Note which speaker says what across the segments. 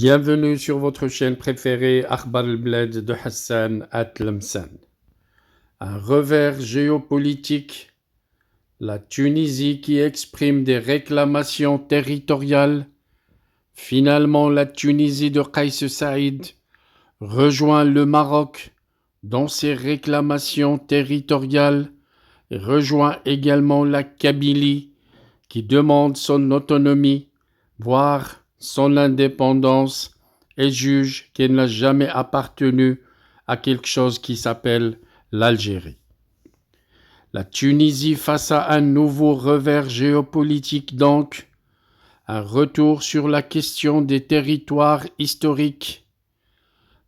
Speaker 1: Bienvenue sur votre chaîne préférée Akhbar al-Bled de Hassan At-Lemsan. Un revers géopolitique, la Tunisie qui exprime des réclamations territoriales. Finalement, la Tunisie de Kais Saïd rejoint le Maroc dans ses réclamations territoriales et rejoint également la Kabylie qui demande son autonomie, voire son indépendance, et juge qu'elle n'a jamais appartenu à quelque chose qui s'appelle l'Algérie. La Tunisie face à un nouveau revers géopolitique donc, un retour sur la question des territoires historiques.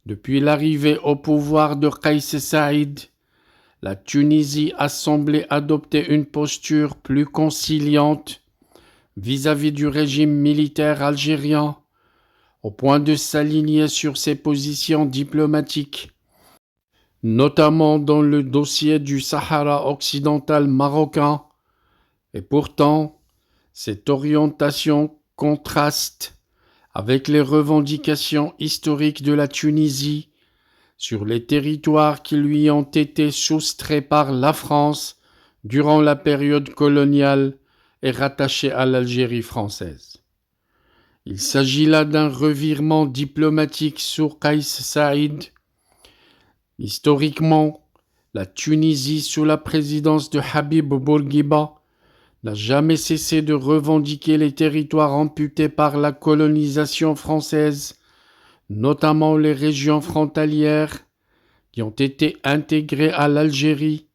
Speaker 1: Depuis l'arrivée au pouvoir de Kais Saïd, la Tunisie a semblé adopter une posture plus conciliante vis-à-vis du régime militaire algérien, au point de s'aligner sur ses positions diplomatiques, notamment dans le dossier du Sahara occidental marocain. Et pourtant, cette orientation contraste avec les revendications historiques de la Tunisie sur les territoires qui lui ont été soustraits par la France durant la période coloniale et rattachés à l'Algérie française. Il s'agit là d'un revirement diplomatique sur Kais Saïd. Historiquement, la Tunisie sous la présidence de Habib Bourguiba n'a jamais cessé de revendiquer les territoires amputés par la colonisation française, notamment les régions frontalières qui ont été intégrées à l'Algérie.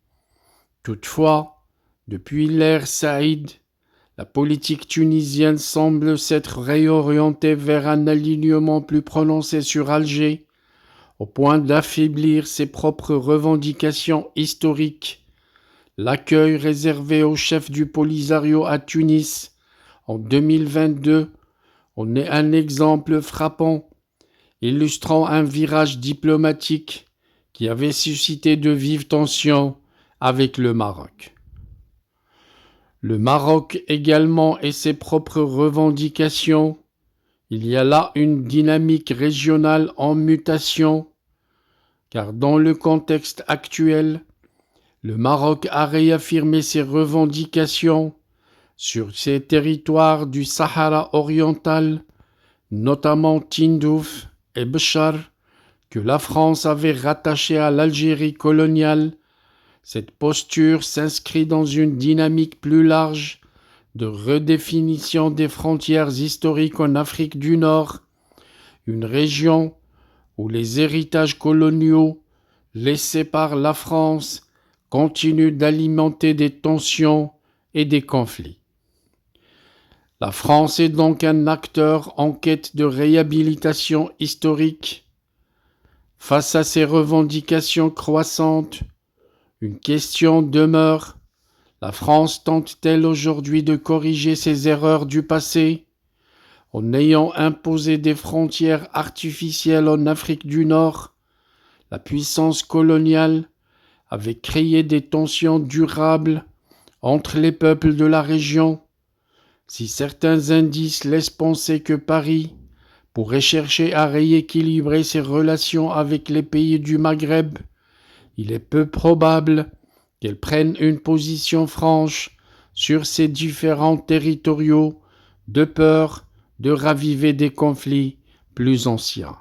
Speaker 1: Toutefois, depuis l'ère Saïd, la politique tunisienne semble s'être réorientée vers un alignement plus prononcé sur Alger, au point d'affaiblir ses propres revendications historiques. L'accueil réservé au chef du Polisario à Tunis en 2022 en est un exemple frappant, illustrant un virage diplomatique qui avait suscité de vives tensions avec le Maroc. Le Maroc également et ses propres revendications. Il y a là une dynamique régionale en mutation, car dans le contexte actuel, le Maroc a réaffirmé ses revendications sur ses territoires du Sahara oriental, notamment Tindouf et Béchar, que la France avait rattachés à l'Algérie coloniale. Cette posture s'inscrit dans une dynamique plus large de redéfinition des frontières historiques en Afrique du Nord, une région où les héritages coloniaux laissés par la France continuent d'alimenter des tensions et des conflits. La France est donc un acteur en quête de réhabilitation historique. Face à ces revendications croissantes, une question demeure. La France tente-t-elle aujourd'hui de corriger ses erreurs du passé en ayant imposé des frontières artificielles en Afrique du Nord? La puissance coloniale avait créé des tensions durables entre les peuples de la région. Si certains indices laissent penser que Paris pourrait chercher à rééquilibrer ses relations avec les pays du Maghreb, il est peu probable qu'elle prenne une position franche sur ces différents territoriaux de peur de raviver des conflits plus anciens.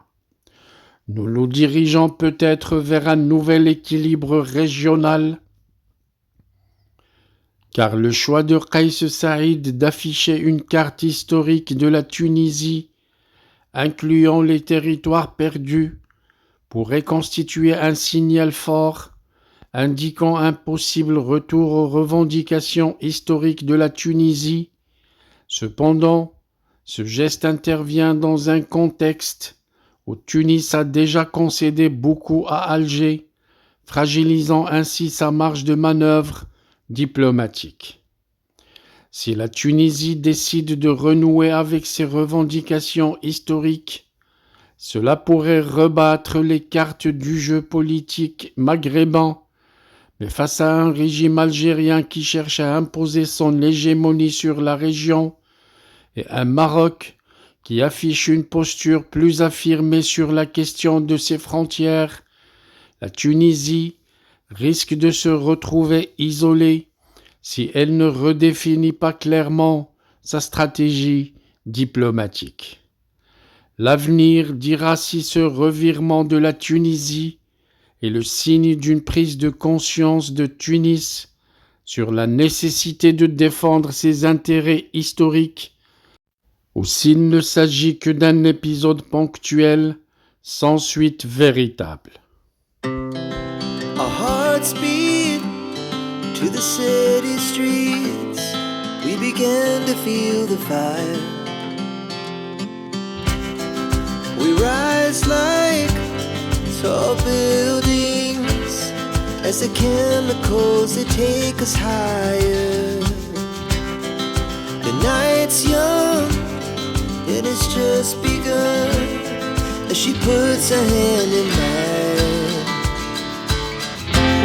Speaker 1: Nous nous dirigeons peut-être vers un nouvel équilibre régional, car le choix de Kais Saïd d'afficher une carte historique de la Tunisie, incluant les territoires perdus, pourrait constituer un signal fort, indiquant un possible retour aux revendications historiques de la Tunisie. Cependant, ce geste intervient dans un contexte où Tunis a déjà concédé beaucoup à Alger, fragilisant ainsi sa marge de manœuvre diplomatique. Si la Tunisie décide de renouer avec ses revendications historiques, cela pourrait rebattre les cartes du jeu politique maghrébin, mais face à un régime algérien qui cherche à imposer son hégémonie sur la région et un Maroc qui affiche une posture plus affirmée sur la question de ses frontières, la Tunisie risque de se retrouver isolée si elle ne redéfinit pas clairement sa stratégie diplomatique. L'avenir dira si ce revirement de la Tunisie est le signe d'une prise de conscience de Tunis sur la nécessité de défendre ses intérêts historiques ou s'il ne s'agit que d'un épisode ponctuel sans suite véritable.
Speaker 2: Our hearts beat to the city streets. We began to feel the fire. We rise like tall buildings as the chemicals, they take us higher. The night's young and it's just begun as she puts her hand in mine.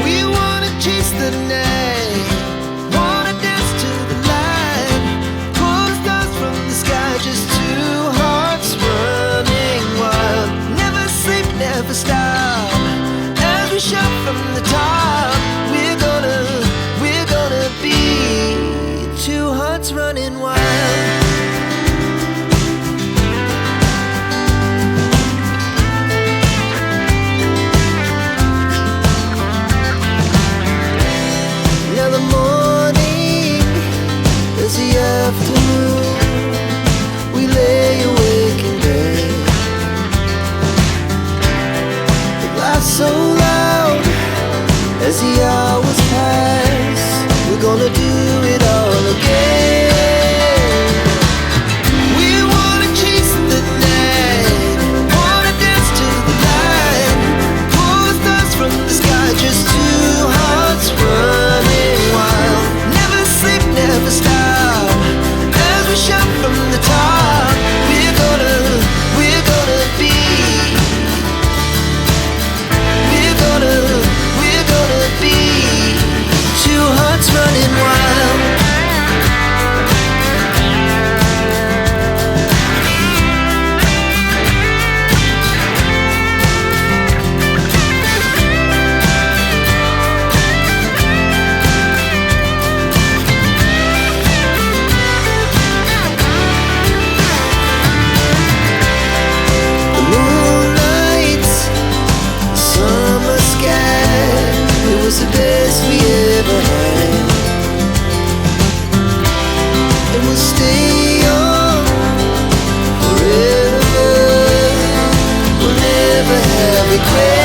Speaker 2: We wanna chase the night, wanna dance to the light, pull stars from the sky, just two hearts running wild. Never sleep, never stop, as we shout from the top. We're gonna be two hearts running wild. Afternoon, we lay awake in bed. The glass so loud as the hours pass. We're gonna do it all again. We wanna chase the night, wanna dance to the light, pull the stars from the sky, just two hearts running wild. Never sleep, never stop. Shout from the top, we're gonna be, we're gonna be two hearts running wild. The best we ever had, and we'll stay young forever. We'll never have regret.